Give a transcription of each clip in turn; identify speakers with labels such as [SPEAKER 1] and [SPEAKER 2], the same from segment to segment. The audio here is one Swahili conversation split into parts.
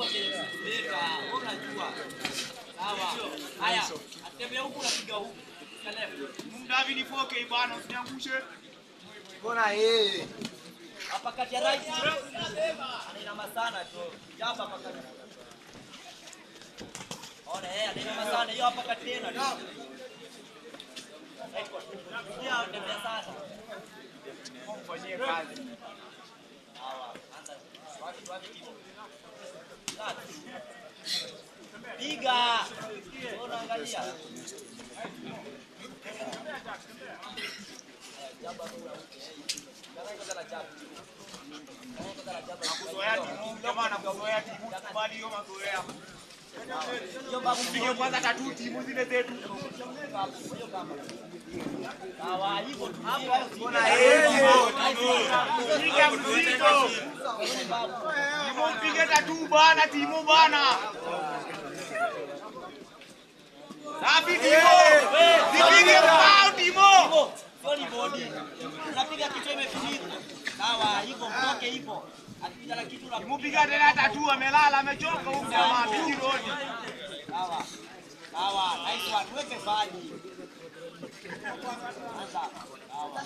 [SPEAKER 1] unajua keleka, unajua. Sawa. Haya, atembea huku napiga huku.
[SPEAKER 2] Mdavi ni 4K bwana, usiniangushe.
[SPEAKER 3] Mbona yeye?
[SPEAKER 1] Hapa kati ya right. Anainama sana tu. Jaba hapa kati. Ona yeye anainama sana. Hiyo hapa kati tena. Ndio anatembea sana.
[SPEAKER 2] Mfanyie kazi.
[SPEAKER 1] Sawa. Anza. Wapi kitu. Piga. Unaangalia. Jaba
[SPEAKER 2] Mazoea timu, jamani mazoea timu, kubali hiyo mazoea. Mpige kwanza tatu timu zile zetu.
[SPEAKER 1] Sawa, hivyo tu.
[SPEAKER 3] Mbona yeye?
[SPEAKER 2] Piga mzito. Timu mpige tatu bana, timu bana. Safi timu. Zipige bao timu.
[SPEAKER 1] Sio body. Unapiga kichwa imefinika. Sawa, hivyo mtoke hivyo. Akipiga na kitu
[SPEAKER 2] Timu piga tena tatu, amelala, amechoka huko jamaa, biji rodi.
[SPEAKER 1] Sawa. Sawa, nice one. Weke bali. Anza. Sawa.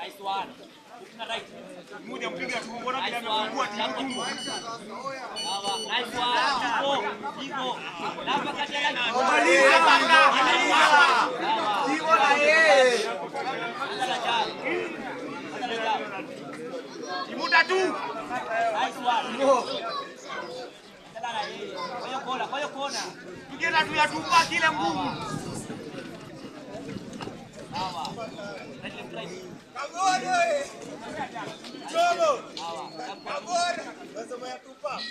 [SPEAKER 1] Nice one. Ukina right.
[SPEAKER 2] Mmoja mpiga tu, mbona bila amefungua timu.
[SPEAKER 1] Sawa, nice one. Hivyo. Hapa kati ya
[SPEAKER 3] Maliza banga. Timu na yeye.
[SPEAKER 1] Anza la jab. Anza la jab.
[SPEAKER 2] Timu tatu.
[SPEAKER 1] Nice one. Anza la yeye. Kwa hiyo kona.
[SPEAKER 2] Piga tatu ya tupa kile nguvu.
[SPEAKER 1] Sawa.
[SPEAKER 2] Kagore. Chobo.
[SPEAKER 1] Sawa.
[SPEAKER 2] Kagore. Nasema ya tupa.